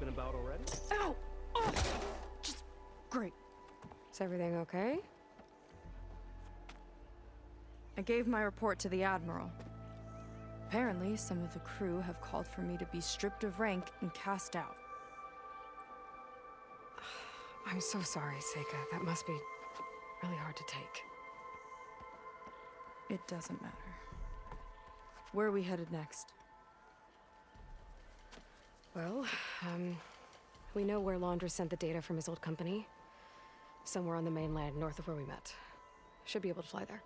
and about already? Ow! Oh! Just great. Is everything okay? I gave my report to the Admiral. Apparently, some of the crew have called for me to be stripped of rank and cast out. I'm so sorry, Seika. That must be really hard to take. It doesn't matter. Where are we headed next? Well, we know where Laundra sent the data from his old company. Somewhere on the mainland, north of where we met. Should be able to fly there.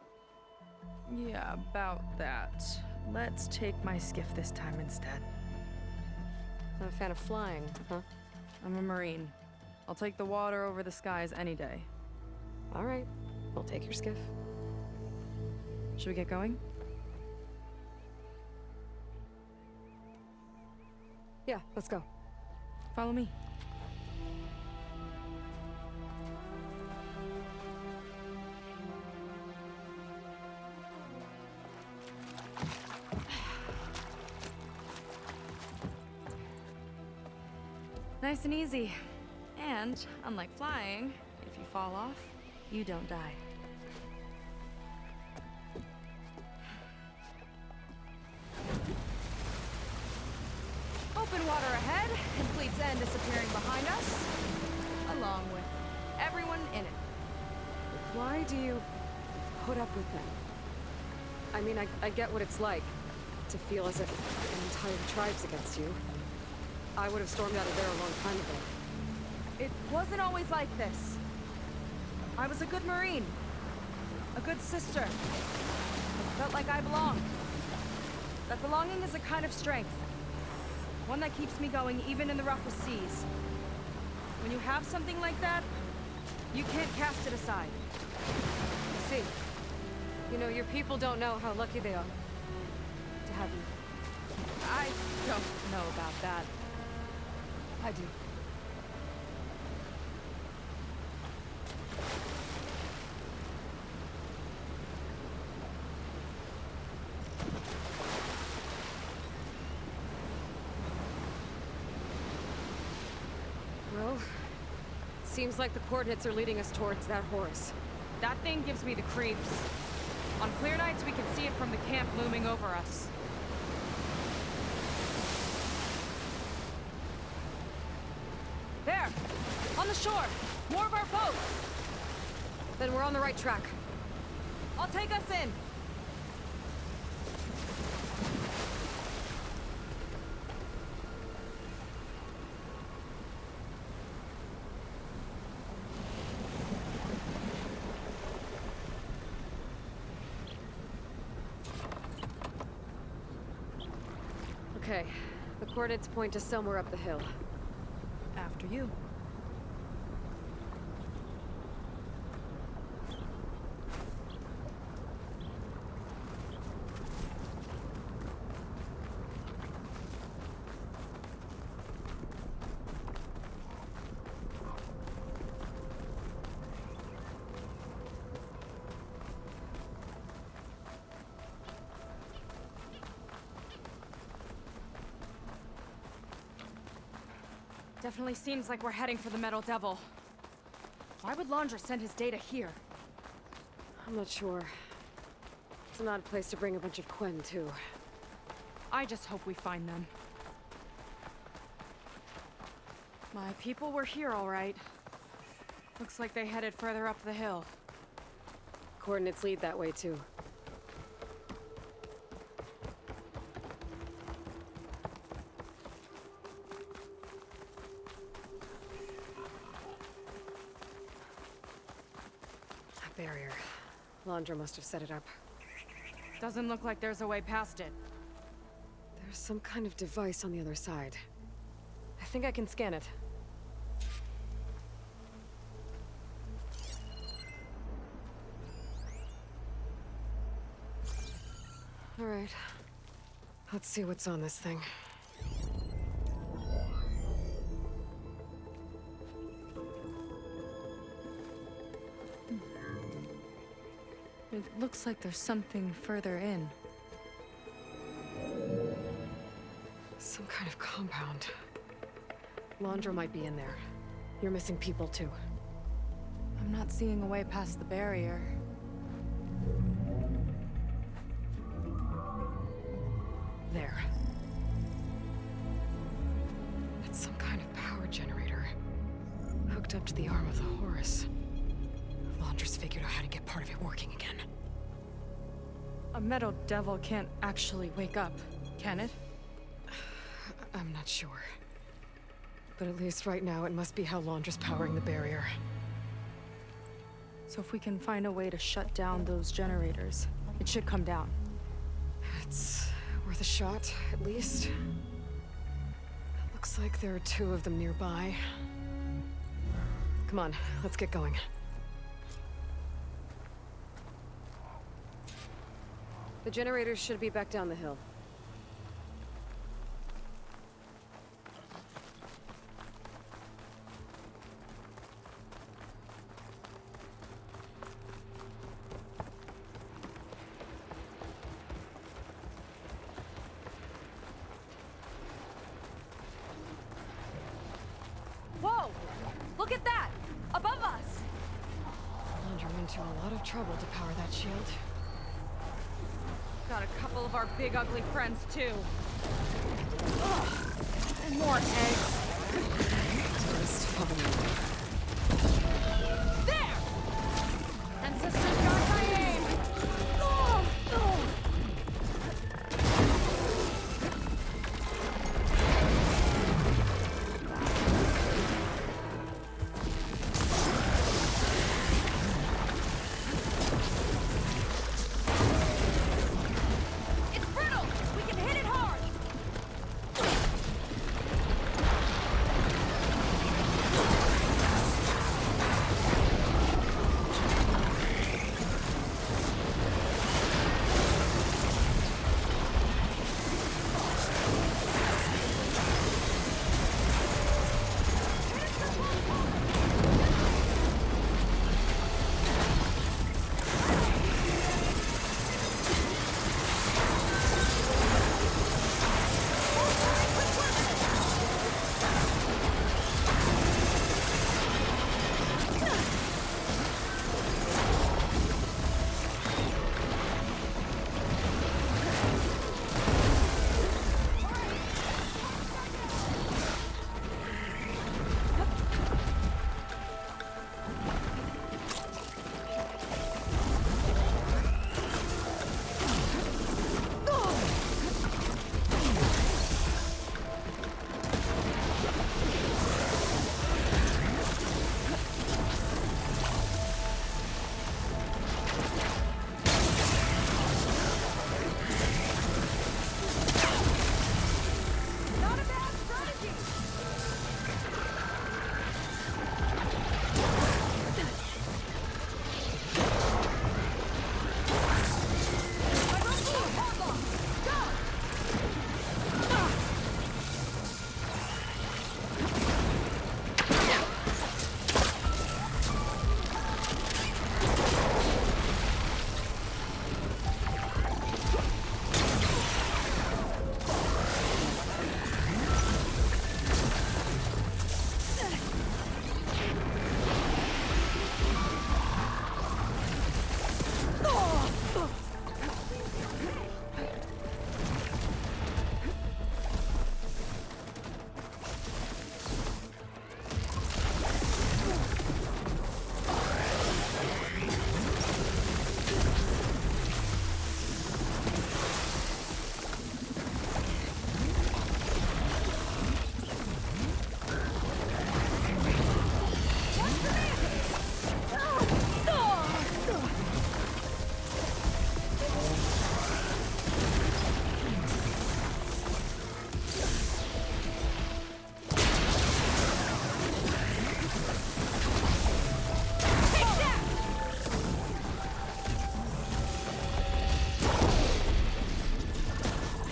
Yeah, about that. Let's take my skiff this time instead. Not a fan of flying, huh? I'm a Marine. I'll take the water over the skies any day. All right, we'll take your skiff. Should we get going? Yeah, let's go. Follow me. Nice and easy. And, unlike flying, if you fall off, you don't die. Open water ahead, and Fleet's End disappearing behind us, along with everyone in it. Why do you put up with them? I mean, I get what it's like to feel as if an entire tribe's against you. I would have stormed out of there a long time ago. It wasn't always like this. I was a good Marine. A good sister. I felt like I belonged. That belonging is a kind of strength. One that keeps me going even in the roughest seas. When you have something like that, you can't cast it aside. See, you know, your people don't know how lucky they are to have you. I don't know about that. I do. Well, seems like the coordinates are leading us towards that Horus. That thing gives me the creeps. On clear nights, we can see it from the camp looming over us. There! On the shore! More of our boats! Then we're on the right track. I'll take us in! Okay, the coordinates point to somewhere up the hill. After you. Definitely seems like we're heading for the Metal Devil. Why would Laundra send his data here? I'm not sure. It's an odd place to bring a bunch of Quen, too. I just hope we find them. My people were here, all right. Looks like they headed further up the hill. Coordinates lead that way, too. That barrier. Laundra must have set it up. Doesn't look like there's a way past it. There's some kind of device on the other side. I think I can scan it. All right. Let's see what's on this thing. It looks like there's something further in. Some kind of compound. Laundra might be in there. You're missing people too. I'm not seeing a way past the barrier. There. It's some kind of power generator. Hooked up to the arm of the Horus. Laundra's figured out how to get part of it working again. A metal devil can't actually wake up, can it? I'm not sure. But at least right now, it must be how Laundra's powering the barrier. So if we can find a way to shut down those generators, it should come down. It's worth a shot, at least. Looks like there are 2 of them nearby. Come on, let's get going. The generators should be back down the hill. Whoa! Look at that! Above us! Laundra into a lot of trouble to power that shield. Got a couple of our big ugly friends too. Ugh. And more eggs. Tourist problem. There! And sisters got my aim. Oh, oh.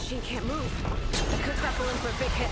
Machine can't move. I could grapple in for a big hit.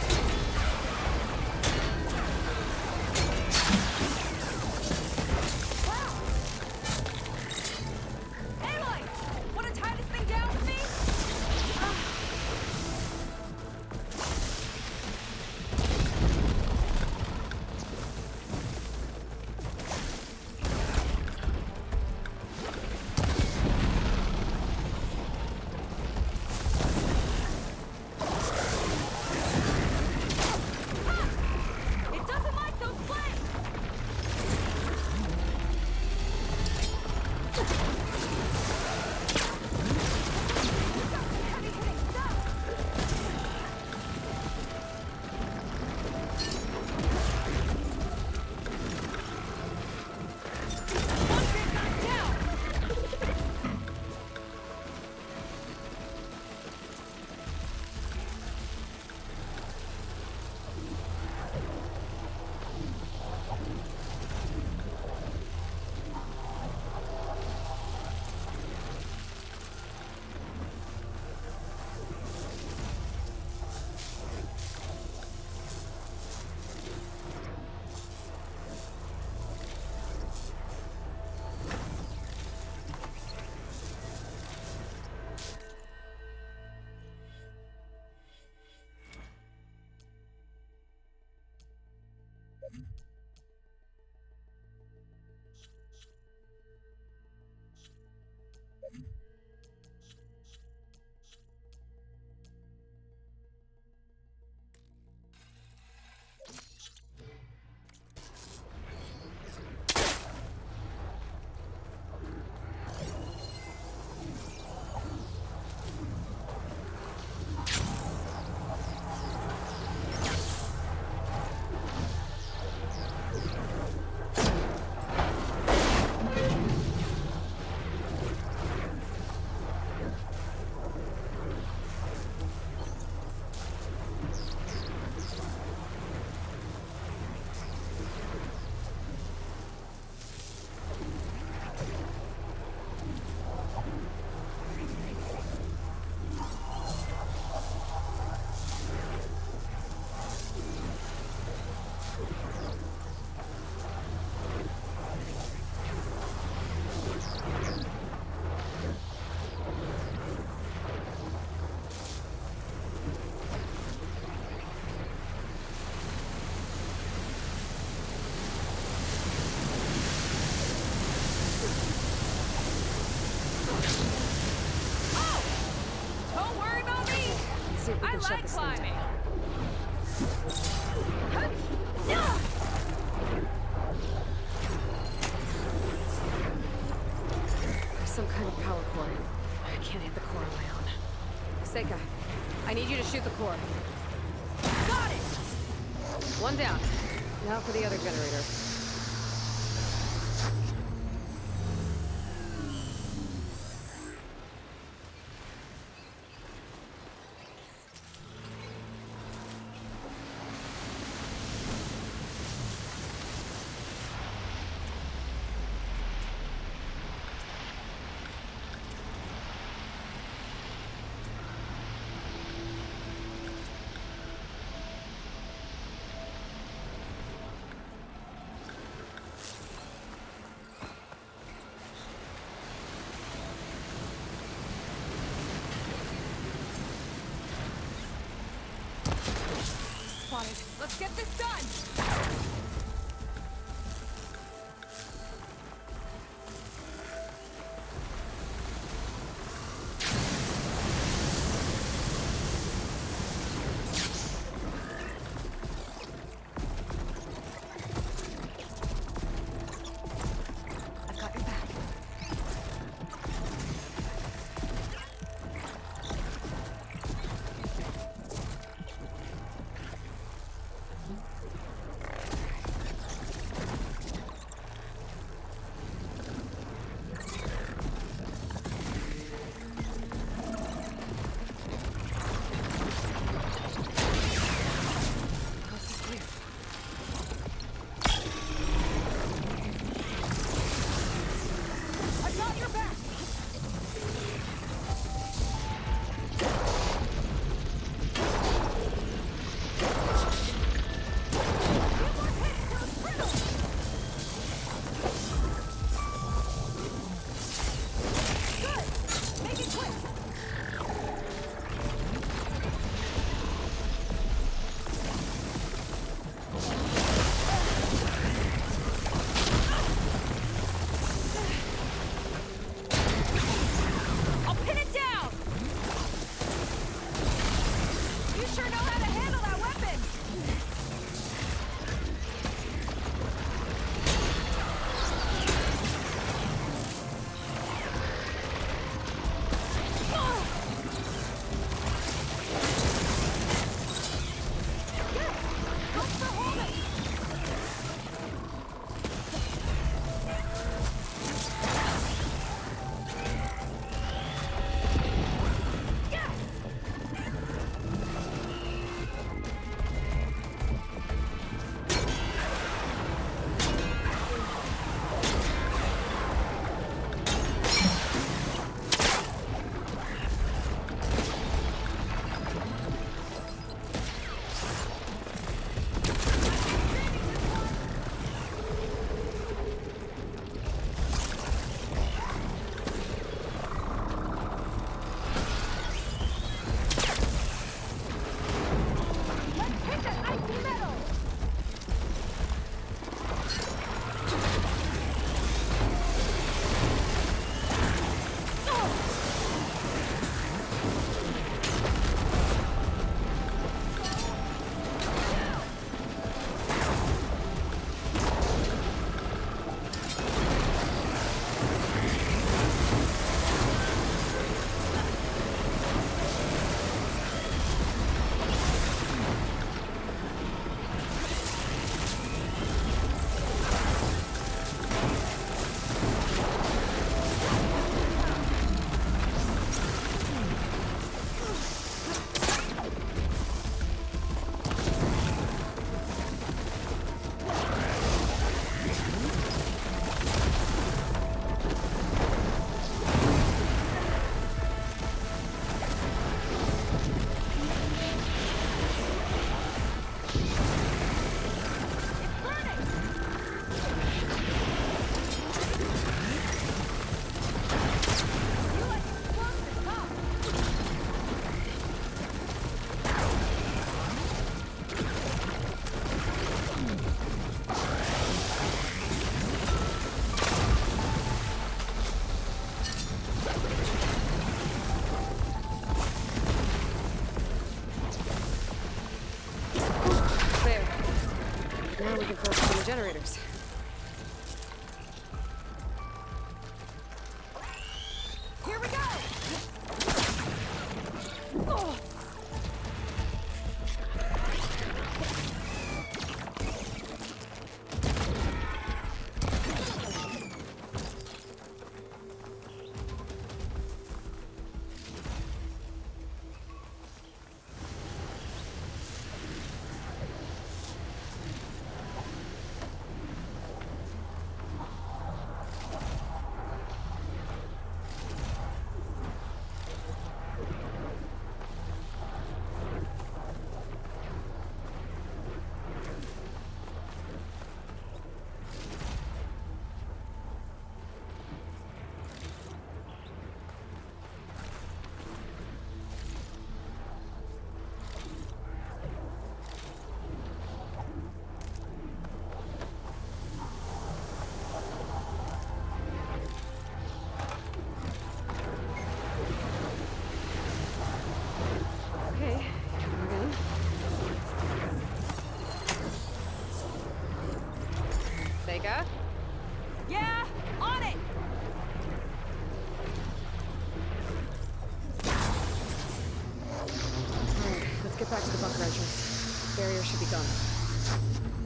shut this thing climbing. down. Some kind of power core. I can't hit the core on my own. Seika, I need you to shoot the core. Got it! One down. Now for the other generator. Spotted. Let's get this done! I've got your back. Coast is clear. I've got your back! Good! Make it quick! I'll pin it down! You sure know how to handle that weapon! Look for holding! we can focus on the generators. Here we go! Oh. Yeah, on it! Alright, let's get back to the bunker entrance. Barrier should be gone.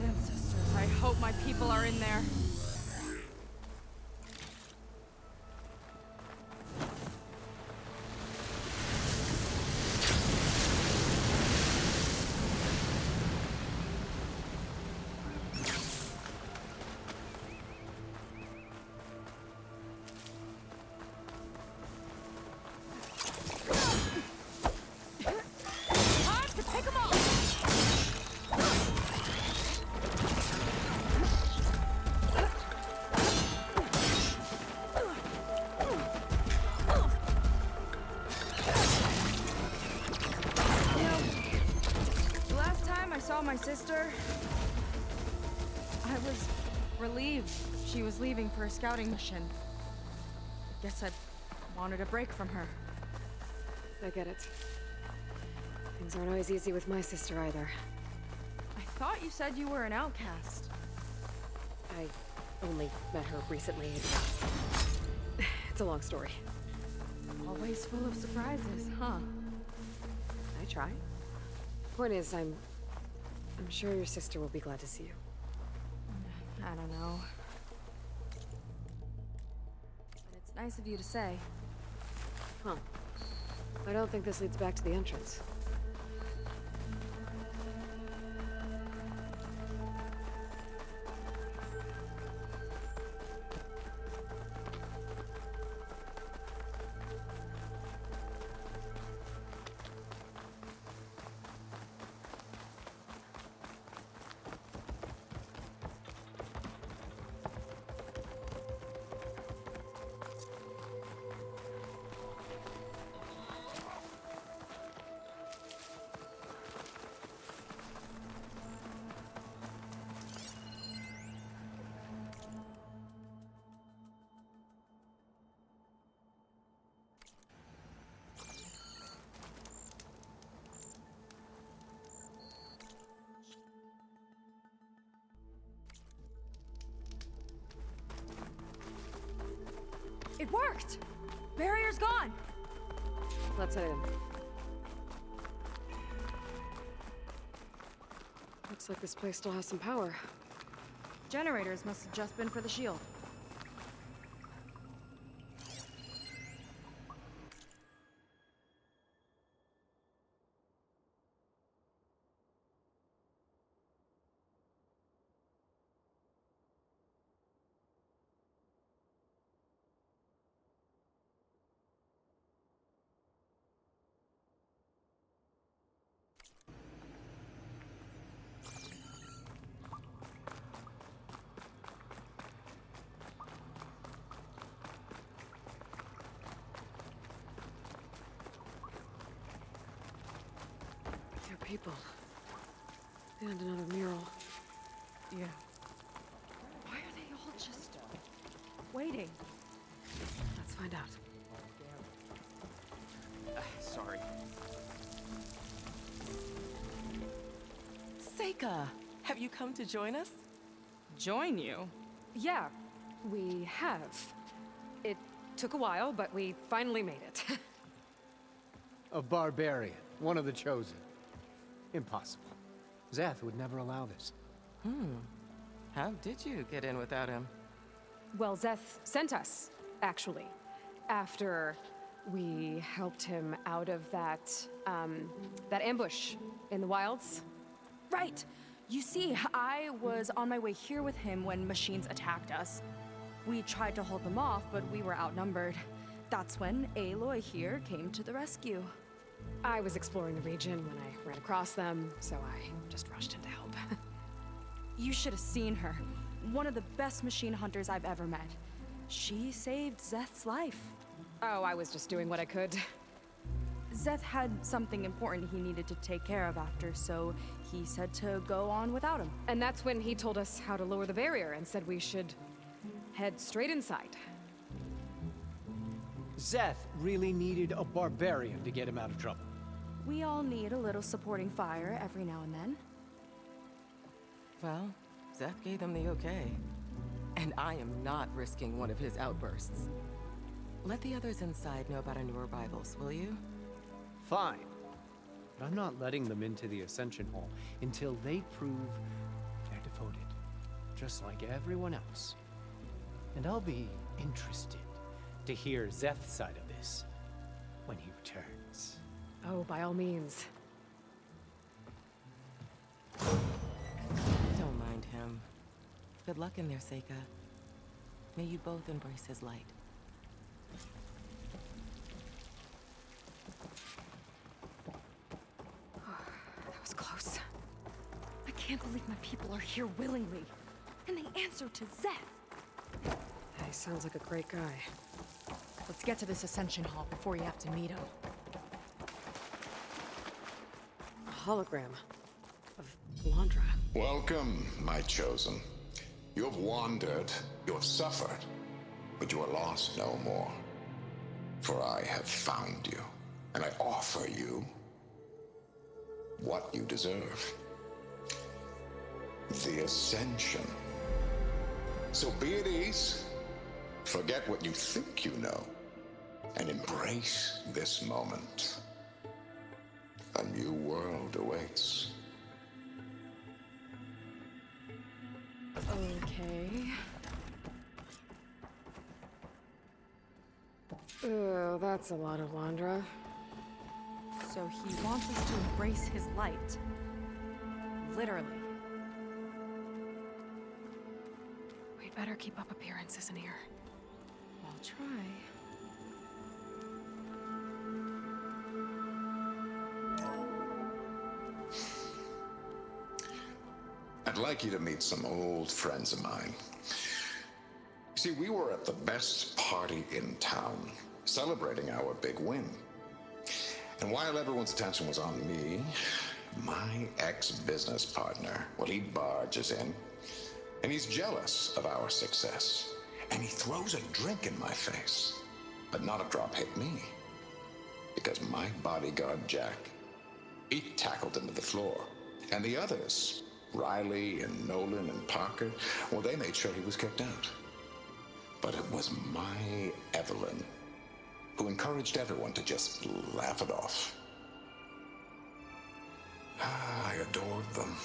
Ancestors, I hope my people are in there. My sister, I was relieved she was leaving for a scouting mission. Guess I wanted a break from her. I get it. Things aren't always easy with my sister either. I thought you said you were an outcast. I only met her recently. It's a long story. Always full of surprises, huh? I try. Point is, I'm sure your sister will be glad to see you. I don't know. But it's nice of you to say. Huh. I don't think this leads back to the entrance. It worked! Barrier's gone! Let's head in. Looks like this place still has some power. Generators must have just been for the shield. People. And another mural. Yeah. Why are they all just waiting? Let's find out. Sorry. Seika, Have you come to join us? Join you? Yeah, we have. It took a while, but we finally made it. A barbarian, one of the chosen. Impossible. Zeth would never allow this. How did you get in without him? Well, Zeth sent us, actually. After we helped him out of that ambush in the wilds. Right. You see, I was on my way here with him when machines attacked us. We tried to hold them off, but we were outnumbered. That's when Aloy here came to the rescue. I was exploring the region when I ran across them, so I just rushed in to help. You should have seen her. One of the best machine hunters I've ever met. She saved Zeth's life. Oh, I was just doing what I could. Zeth had something important he needed to take care of after, so he said to go on without him. And that's when he told us how to lower the barrier and said we should head straight inside. Zeth really needed a barbarian to get him out of trouble. We all need a little supporting fire every now and then. Well, Zeth gave them the okay. And I am not risking one of his outbursts. Let the others inside know about our new arrivals, will you? Fine. But I'm not letting them into the Ascension Hall until they prove they're devoted. Just like everyone else. And I'll be interested to hear Zeth's side of this when he returns. Oh, by all means. Don't mind him. Good luck in there, Seika. May you both embrace his light. That was close. I can't believe my people are here willingly. And they answered to Zeth. He sounds like a great guy. Let's get to this Ascension Hall before you have to meet him. A hologram of Landra. Welcome, my chosen. You have wandered, you have suffered, but you are lost no more. For I have found you, and I offer you what you deserve. The Ascension. So be at ease, forget what you think you know, and embrace this moment. A new world awaits. Okay. Oh, that's a lot of Landra. So he wants us to embrace his light. Literally. We'd better keep up appearances in here. I'll try. I'd like you to meet some old friends of mine. See, we were at the best party in town, celebrating our big win. And while everyone's attention was on me, my ex-business partner, well, he barges in, and he's jealous of our success. And he throws a drink in my face, but not a drop hit me. Because my bodyguard, Jack, he tackled him to the floor. And the others, Riley and Nolan and Parker, well, they made sure he was kicked out. But it was my Evelyn who encouraged everyone to just laugh it off. I adored them.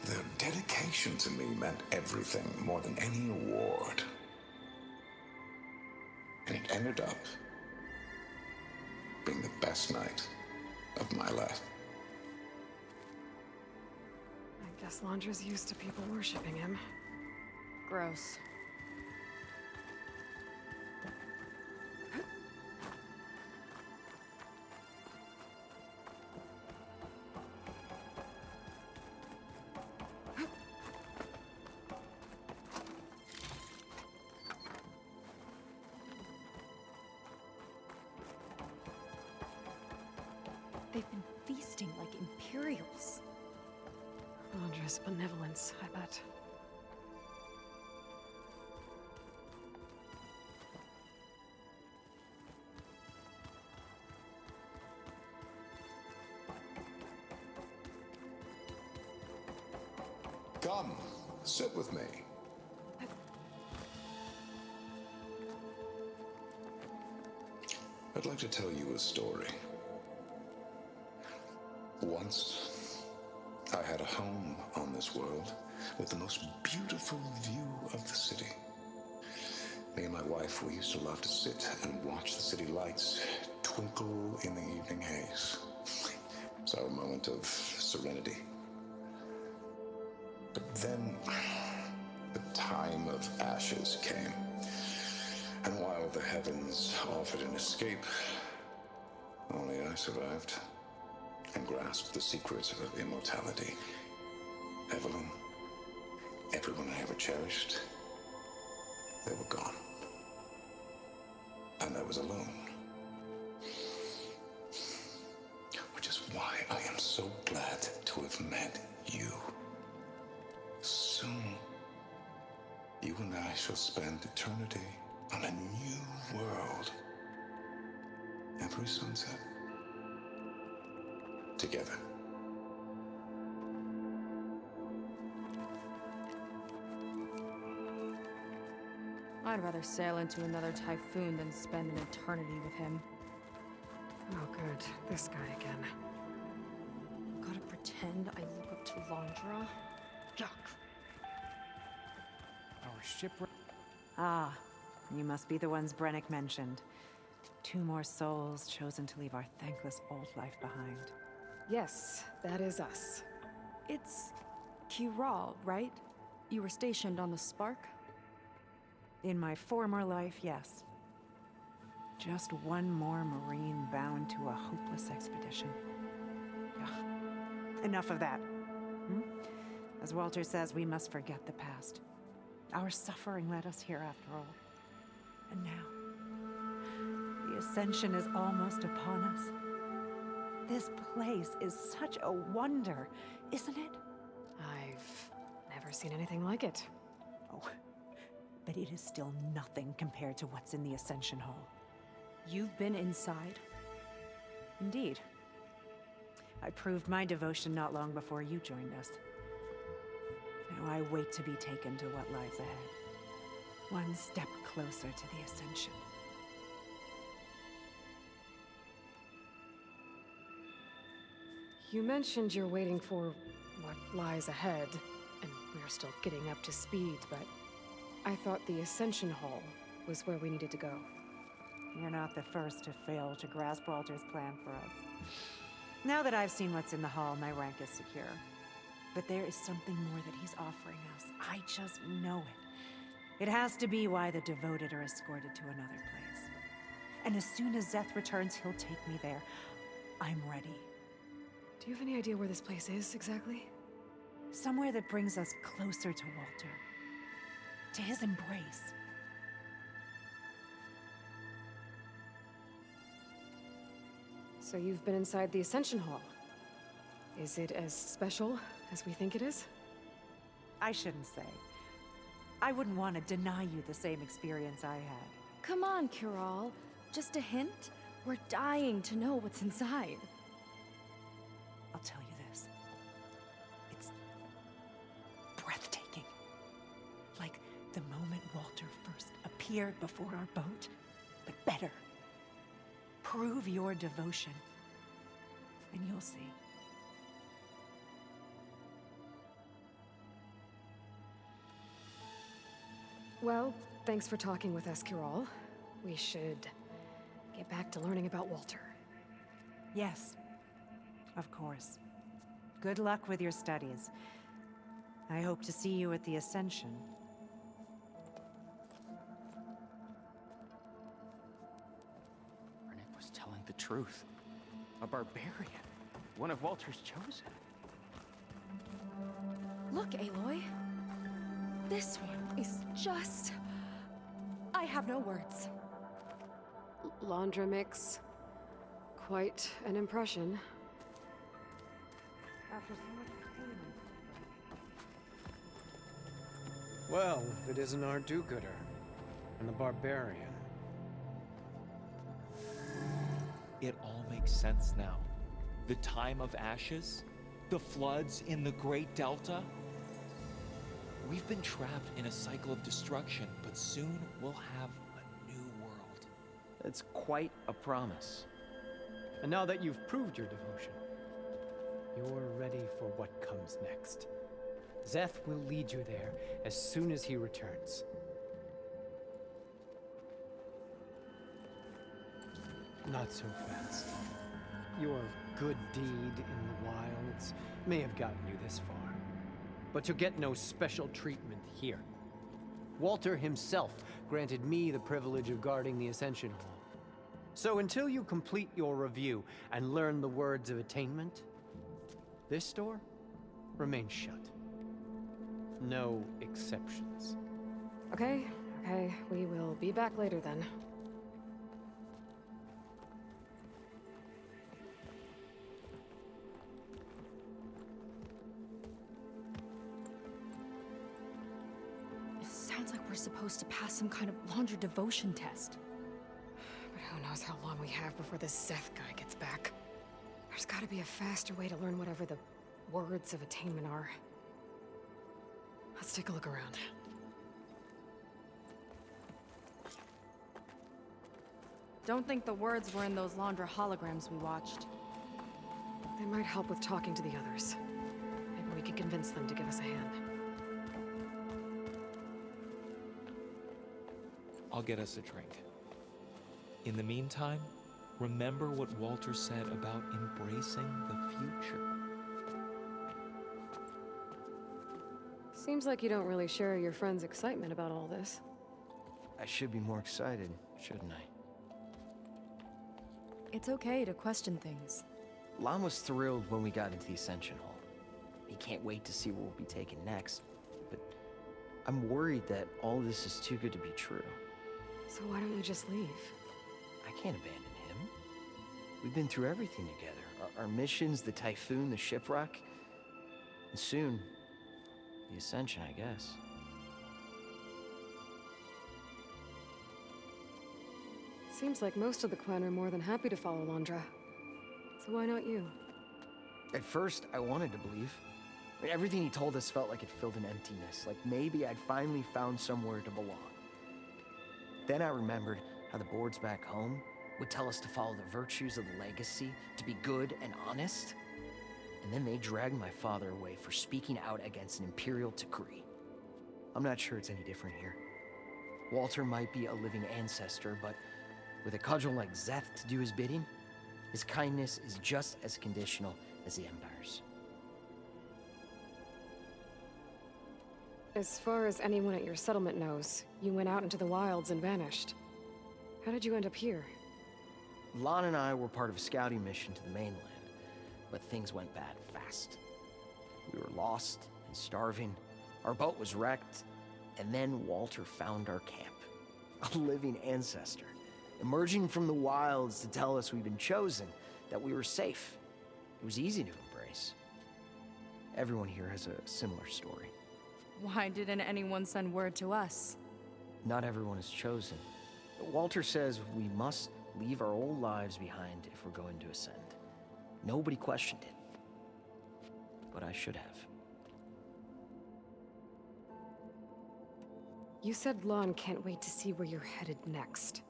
Their dedication to me meant everything, more than any award. And it ended up being the best night of my life. I guess Landra's used to people worshipping him. Gross. They've been feasting like Imperials. Landra's benevolence, I bet. Come, sit with me. I'd like to tell you a story. Once, I had a home on this world with the most beautiful view of the city. Me and my wife, we used to love to sit and watch the city lights twinkle in the evening haze. It's our moment of serenity. But then, the time of ashes came. And while the heavens offered an escape, only I survived and grasped the secrets of immortality. Evelyn, everyone I ever cherished, they were gone. And I was alone. Which is why I am so glad to have met you. Soon, you and I shall spend eternity on a new world. Every sunset. Together. I'd rather sail into another typhoon than spend an eternity with him. Oh, good. This guy again. Gotta pretend I look up to Landra? Yuck. Our shipwreck. Ah, you must be the ones Brennick mentioned. 2 more souls chosen to leave our thankless old life behind. Yes, that is us. It's Kiral, right? You were stationed on the Spark? In my former life, yes. Just one more Marine bound to a hopeless expedition. Ugh. Enough of that. As Walter says, we must forget the past. Our suffering led us here after all. And now, the Ascension is almost upon us. This place is such a wonder, isn't it? I've never seen anything like it. Oh, but it is still nothing compared to what's in the Ascension Hall. You've been inside? Indeed. I proved my devotion not long before you joined us. Now I wait to be taken to what lies ahead. One step closer to the Ascension. You mentioned you're waiting for what lies ahead, and we're still getting up to speed, but I thought the Ascension Hall was where we needed to go. You're not the first to fail to grasp Walter's plan for us. Now that I've seen what's in the hall, my rank is secure. But there is something more that he's offering us. I just know it. It has to be why the devoted are escorted to another place. And as soon as Zeth returns, he'll take me there. I'm ready. Do you have any idea where this place is, exactly? Somewhere that brings us closer to Walter. To his embrace. So you've been inside the Ascension Hall. Is it as special as we think it is? I shouldn't say. I wouldn't want to deny you the same experience I had. Come on, Kiral. Just a hint? We're dying to know what's inside. I'll tell you this. It's breathtaking. Like the moment Walter first appeared before our boat, but better. Prove your devotion, and you'll see. Well, thanks for talking with us, Kiral. We should get back to learning about Walter. Yes, of course. Good luck with your studies. I hope to see you at the Ascension. Brennick was telling the truth. A barbarian. One of Walter's chosen. Look, Aloy. This one is just... I have no words. Landra mix. Quite an impression. After so much pain. Well, if it isn't our do-gooder and the barbarian. It all makes sense now. The time of ashes, the floods in the Great Delta. We've been trapped in a cycle of destruction, but soon we'll have a new world. It's quite a promise. And now that you've proved your devotion, you're ready for what comes next. Zeth will lead you there as soon as he returns. Not so fast. Your good deed in the wilds may have gotten you this far, but you'll get no special treatment here. Walter himself granted me the privilege of guarding the Ascension Hall. So until you complete your review and learn the words of attainment, this door remains shut. No exceptions. Okay, we will be back later then. It sounds like we're supposed to pass some kind of laundry devotion test. But who knows how long we have before this Zeth guy gets back. There's gotta be a faster way to learn whatever the words of attainment are. Let's take a look around. Don't think the words were in those Laundra holograms we watched. They might help with talking to the others. Maybe we can convince them to give us a hand. I'll get us a drink. In the meantime, remember what Walter said about embracing the future. Seems like you don't really share your friend's excitement about all this. I should be more excited, shouldn't I? It's okay to question things. Lon was thrilled when we got into the Ascension Hall. He can't wait to see where we'll be taken next. But I'm worried that all this is too good to be true. So why don't you just leave? I can't abandon him. We've been through everything together. Our missions, the Typhoon, the shipwreck. And soon, the Ascension, I guess. Seems like most of the clan are more than happy to follow Laundra. So why not you? At first, I wanted to believe. I mean, everything he told us felt like it filled an emptiness, like maybe I'd finally found somewhere to belong. Then I remembered how the boards back home would tell us to follow the virtues of the legacy, to be good and honest. And then they dragged my father away for speaking out against an imperial decree. I'm not sure it's any different here. Walter might be a living ancestor, but with a cudgel like Zeth to do his bidding, his kindness is just as conditional as the Empire's. As far as anyone at your settlement knows, you went out into the wilds and vanished. How did you end up here? Lon and I were part of a scouting mission to the mainland, but things went bad fast. We were lost and starving, our boat was wrecked, and then Walter found our camp. A living ancestor, emerging from the wilds to tell us we'd been chosen, that we were safe. It was easy to embrace. Everyone here has a similar story. Why didn't anyone send word to us? Not everyone is chosen. Walter says we must leave our old lives behind if we're going to ascend. Nobody questioned it. But I should have. You said Lon can't wait to see where you're headed next.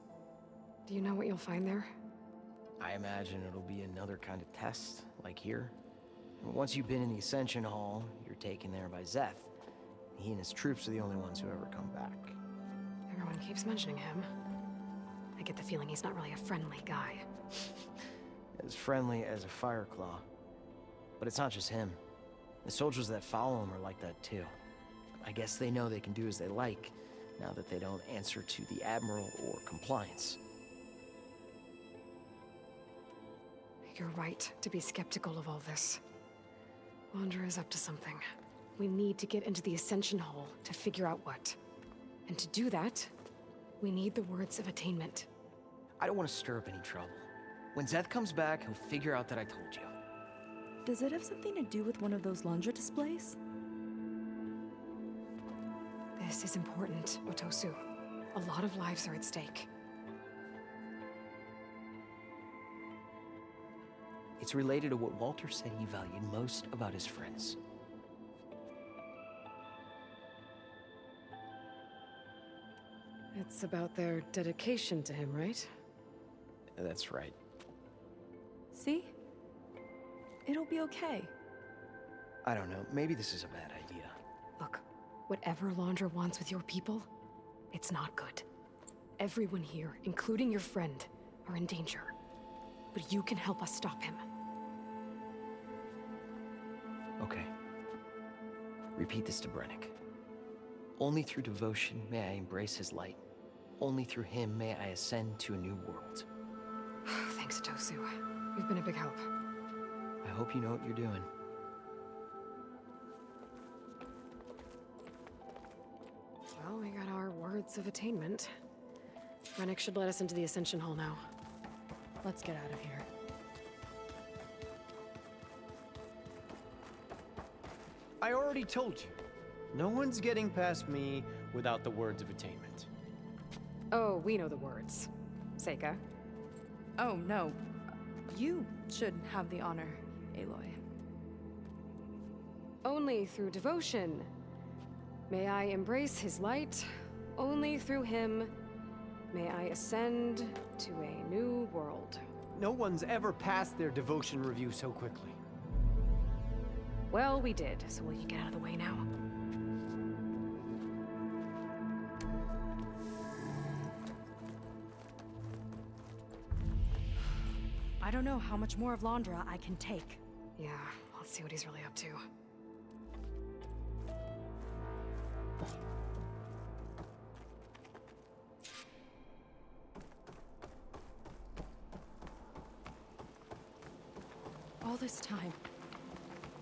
Do you know what you'll find there? I imagine it'll be another kind of test, like here. And once you've been in the Ascension Hall, you're taken there by Zeth. He and his troops are the only ones who ever come back. Everyone keeps mentioning him. I get the feeling he's not really a friendly guy. As friendly as a Fireclaw. But it's not just him. The soldiers that follow him are like that too. I guess they know they can do as they like, now that they don't answer to the Admiral or Compliance. You're right to be skeptical of all this. Laundra is up to something. We need to get into the Ascension Hall to figure out what. And to do that, we need the words of attainment. I don't want to stir up any trouble. When Zeth comes back, he'll figure out that I told you. Does it have something to do with one of those Laundra displays? This is important, Otosu. A lot of lives are at stake. It's related to what Walter said he valued most about his friends. It's about their dedication to him, right? That's right. See? It'll be okay. I don't know, maybe this is a bad idea. Look, whatever Londra wants with your people, it's not good. Everyone here, including your friend, are in danger. But you can help us stop him. Okay. Repeat this to Brennick. Only through devotion may I embrace his light. Only through him may I ascend to a new world. Thanks, Tosu. You've been a big help. I hope you know what you're doing. Well, we got our words of attainment. Brennick should let us into the Ascension Hall now. Let's get out of here. I already told you. No one's getting past me without the words of attainment. Oh, we know the words. Seika. Oh, no. You should have the honor, Aloy. Only through devotion may I embrace his light. Only through him may I ascend to a new world. No one's ever passed their devotion review so quickly. Well, we did, so will you get out of the way now? I don't know how much more of Londra I can take. Yeah, let's see what he's really up to. All this time,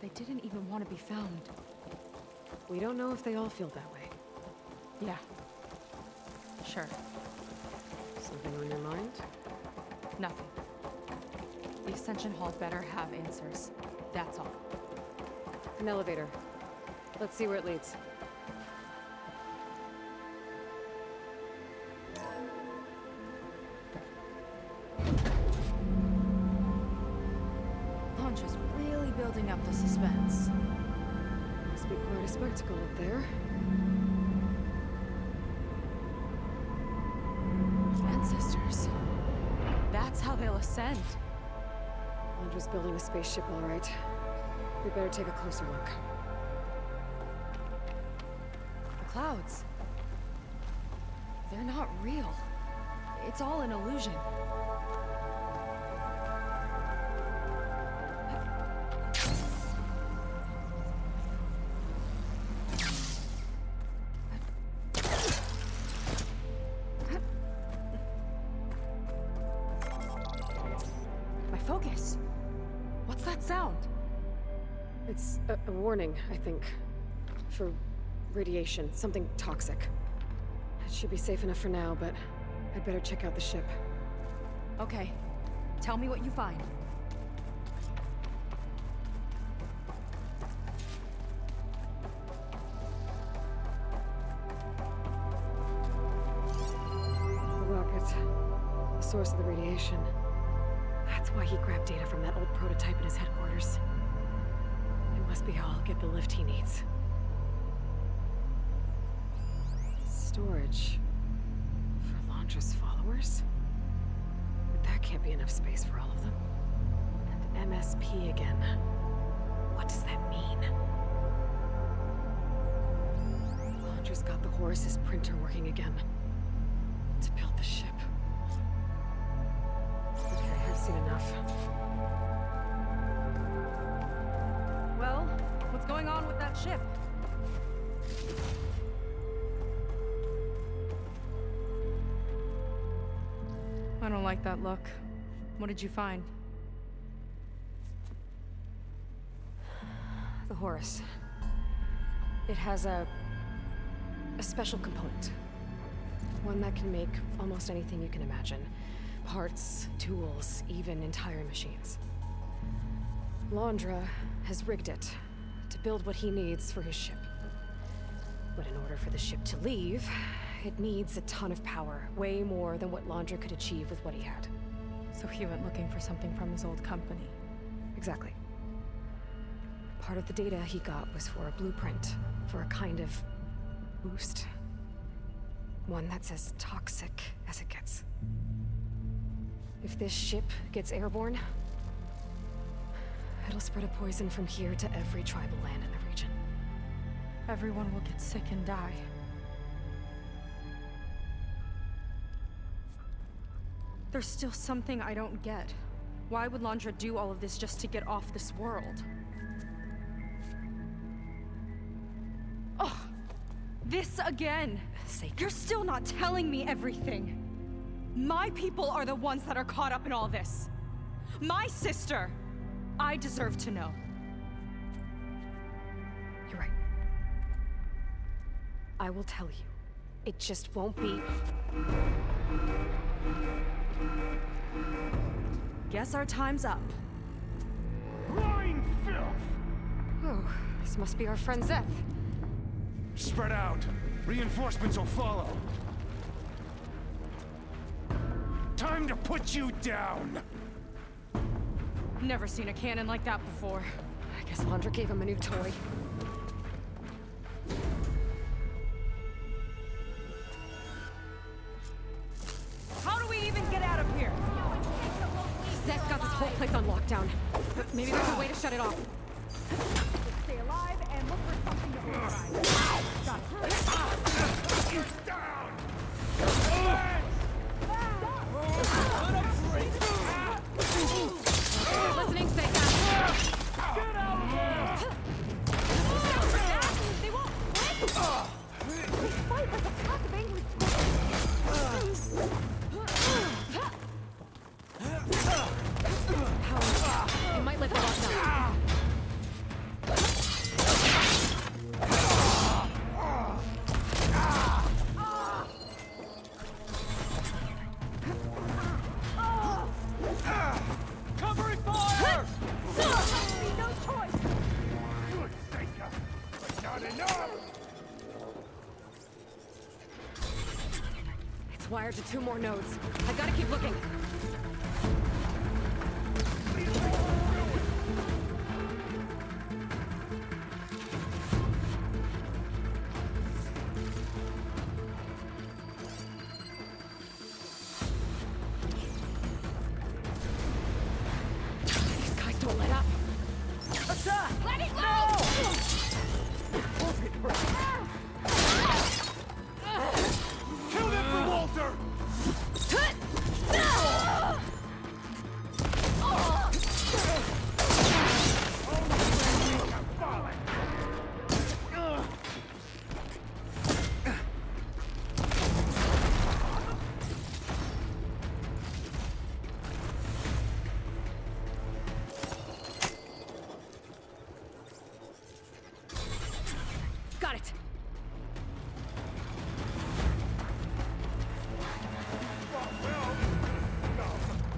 they didn't even want to be found. We don't know if they all feel that way. Yeah. Sure. Something on your mind? Nothing. The Ascension Hall better have answers. That's all. An elevator. Let's see where it leads. Londra's really building up the suspense. Must be quite a spectacle up there. Ancestors. That's how they'll ascend. Londra's building a spaceship, all right. We better take a closer look. The clouds. They're not real. It's all an illusion. My focus. What's that sound? It's a warning, I think. For radiation, something toxic. It should be safe enough for now, but I'd better check out the ship. Okay. Tell me what you find. The rocket. The source of the radiation. That's why he grabbed data from that old prototype in his headquarters. It must be how I'll get the lift he needs. Storage. For Londra's followers? But that can't be enough space for all of them. And MSP again. What does that mean? Londra's got the Horus's printer working again. To build the ship. Okay, I've seen enough. Well, what's going on with that ship? I don't like that look. What did you find? The Horus. It has a special component. One that can make almost anything you can imagine. Parts, tools, even entire machines. Londra has rigged it to build what he needs for his ship. But in order for the ship to leave, it needs a ton of power, way more than what Londra could achieve with what he had. So he went looking for something from his old company. Exactly. Part of the data he got was for a blueprint, for a kind of boost. One that's as toxic as it gets. If this ship gets airborne, it'll spread a poison from here to every tribal land in the region. Everyone will get sick and die. There's still something I don't get. Why would Landra do all of this just to get off this world? Oh, this again! You're still not telling me everything. My people are the ones that are caught up in all this. My sister! I deserve to know. You're right. I will tell you. It just won't be... Guess our time's up. Lying filth! Oh, this must be our friend Zeth. Spread out. Reinforcements will follow. Time to put you down! Never seen a cannon like that before. I guess Landra gave him a new toy. How do we even get out of here? Zeth's got this whole place on lockdown. But maybe there's a way to shut it off. Stay alive and look for something to override. Got it. Down! Listening, say Get out there! They won't win! They fight like a pack of angry squirrels. It might lift the lockdown. Covering fire! No choice! Good thinker, but not enough! It's wired to 2 more nodes. I gotta keep looking. These guys don't let up. Attack! Let it go! Kill them for Walter! Got it.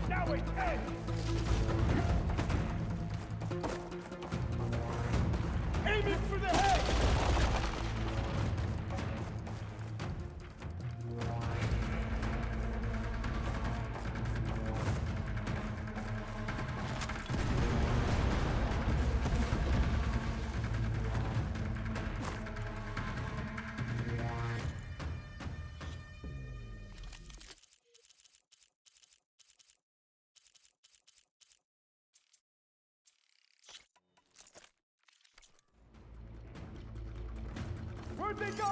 Now it ends! Aiming for the head! Where'd they go?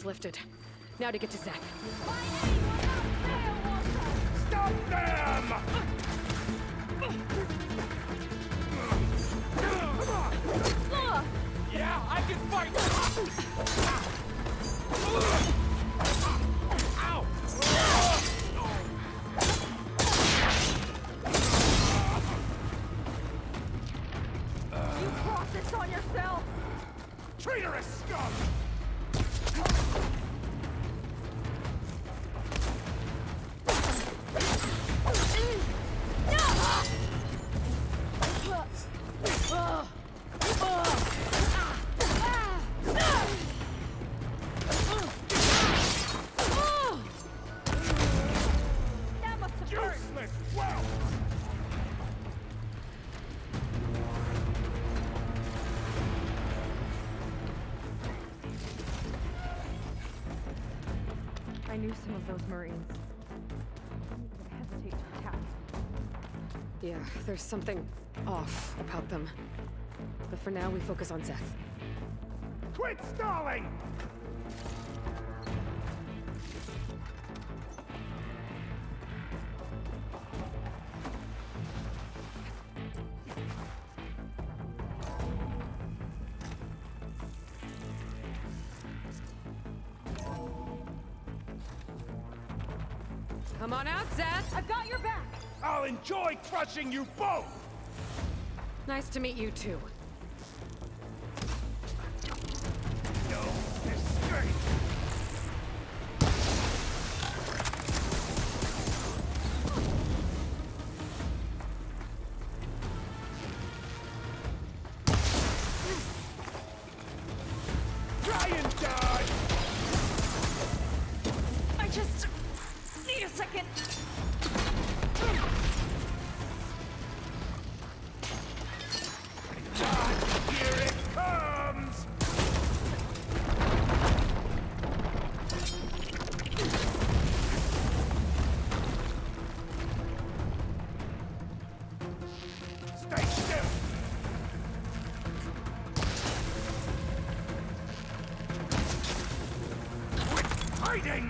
lifted. Now to get to Zeth. Stop them! Yeah, I can fight! Ow! You brought this on yourself! Traitorous scum! That must have hurt! Useless! Well! I knew some of those Marines. I would hesitate to attack. Yeah, there's something off about them. But for now, we focus on Zeth. Quit stalling! Come on out, Zeth! I've got your back! I'll enjoy crushing you both! Nice to meet you, too. No escape! Try and dodge! I just need a second. Here it comes! Stay still! Quit hiding!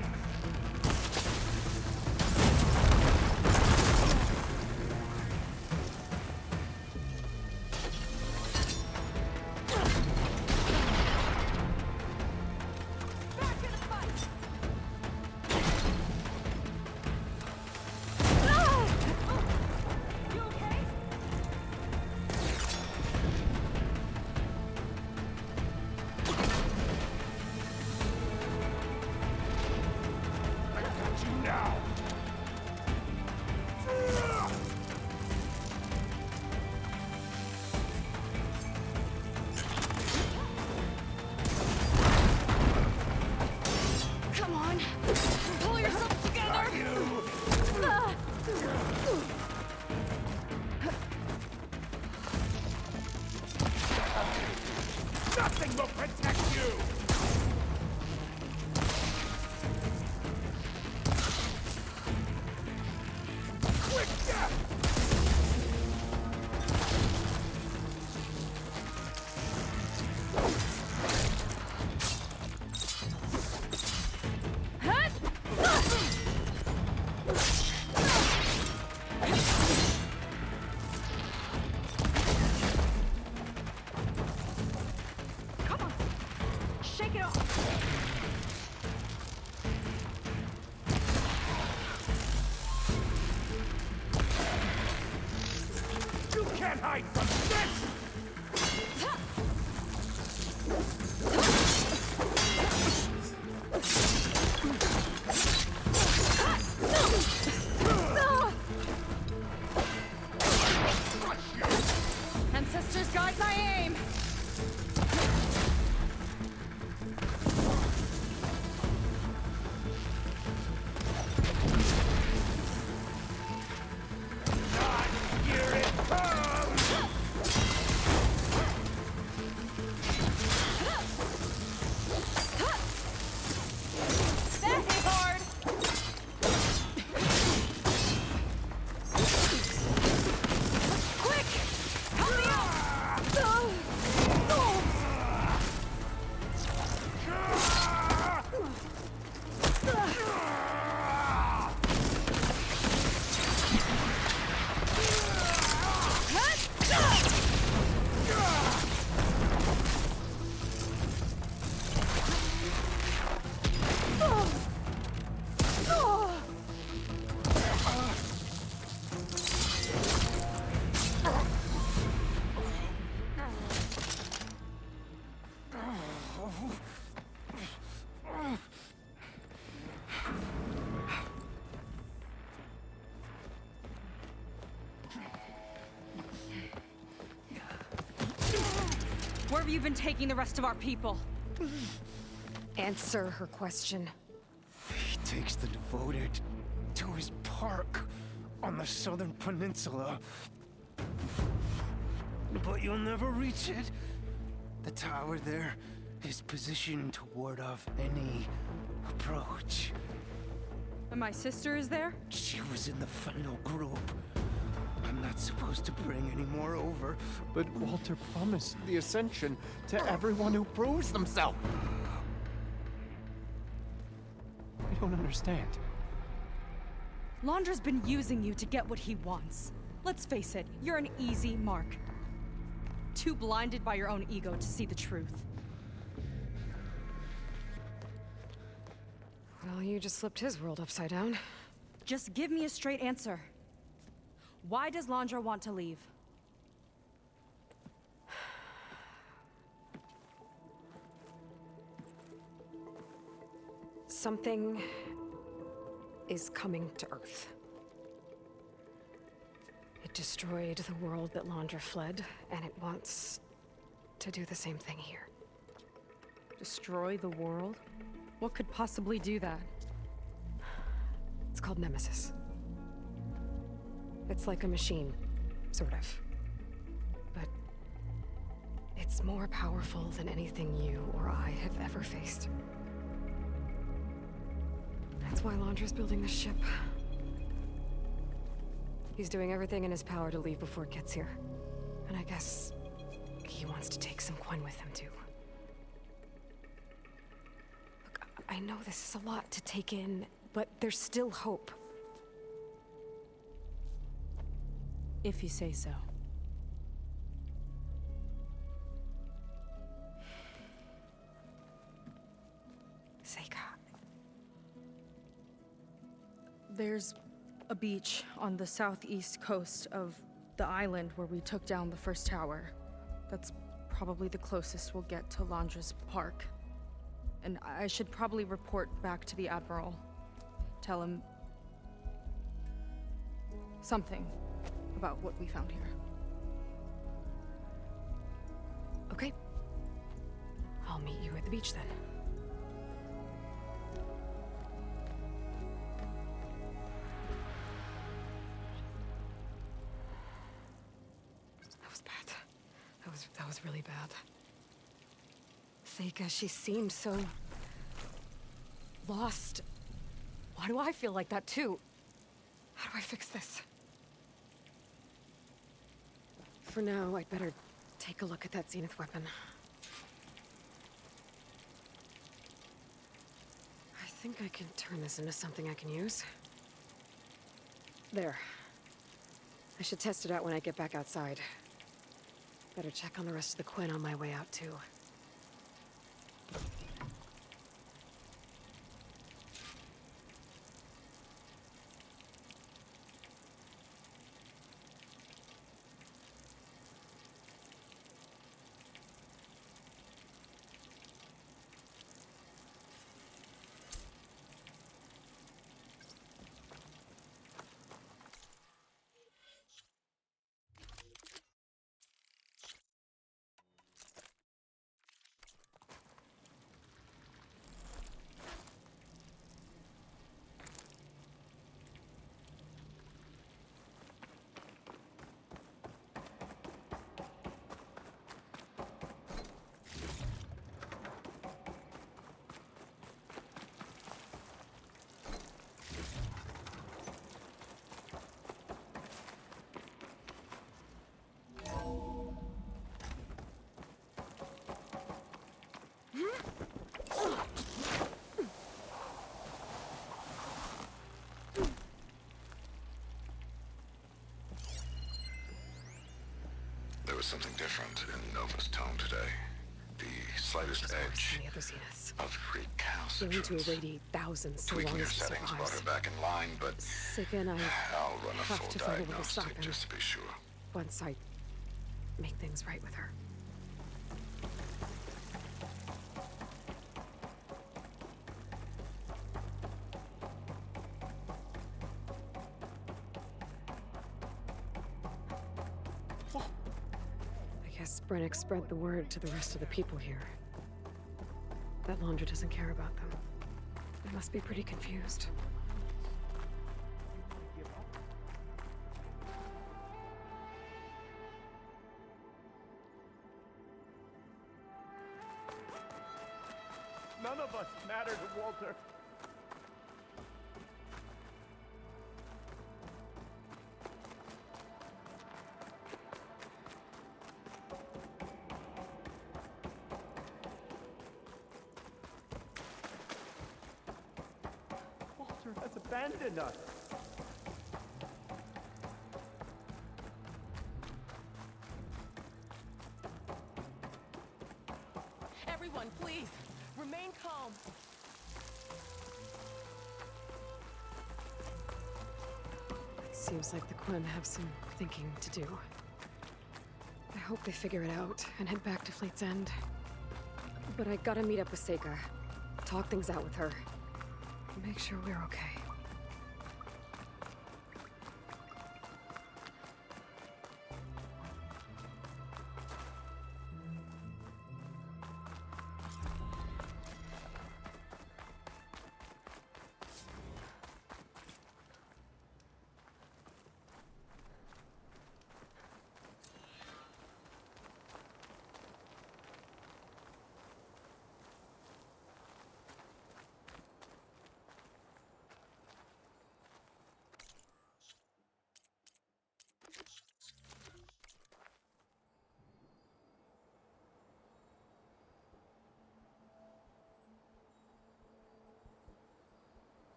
Back in the fight! You okay? I got you now! Come on! Pull yourself together! Nothing will protect you! Quick death! Come on! Shake it off! You can't hide from this! Ancestors guide my aim! Here it comes! have you been taking the rest of our people? Answer her question. He takes the devoted to his park on the southern peninsula. But you'll never reach it. The tower there is positioned to ward off any approach. And my sister is there? She was in the final group. I'm not supposed to bring any more over. But Walter promised the Ascension to everyone who proves themselves. I don't understand. Londra's been using you to get what he wants. Let's face it, you're an easy mark. Too blinded by your own ego to see the truth. Well, you just flipped his world upside down. Just give me a straight answer. Why does Londra want to leave? Something is coming to Earth. It destroyed the world that Londra fled, and it wants to do the same thing here. Destroy the world? What could possibly do that? It's called Nemesis. It's like a machine, sort of. But it's more powerful than anything you or I have ever faced. That's why Londra's building this ship. He's doing everything in his power to leave before it gets here. And I guess he wants to take some Quen with him, too. Look, I know this is a lot to take in, but there's still hope. If you say so. Seika. There's a beach on the southeast coast of the island where we took down the first tower. That's probably the closest we'll get to Londra's park. And I should probably report back to the Admiral. Tell him something about what we found here. Okay. I'll meet you at the beach then. That was bad. That was really bad. Seika, she seemed so lost. Why do I feel like that too? How do I fix this? For now, I'd better take a look at that Zenith weapon. I think I can turn this into something I can use. There. I should test it out when I get back outside. Better check on the rest of the Quen on my way out, too. There was something different in Nova's tone today. The slightest edge The other Zeniths. of They're going to recalcitrance. irradiate thousands so Tweaking long your as he settings brought her survives. back in line, but Seika and I I'll run a have full to find a way to stop diagnostic him just to be sure. once I make things right with her. I Guess Brennick spread the word to the rest of the people here. That Laundra doesn't care about them. They must be pretty confused. None of us matter to Walter. Walter has abandoned us. Everyone, please, remain calm. It seems like the Quen have some thinking to do. I hope they figure it out and head back to Fleet's End. But I gotta meet up with Seika. Talk things out with her. Make sure we're okay.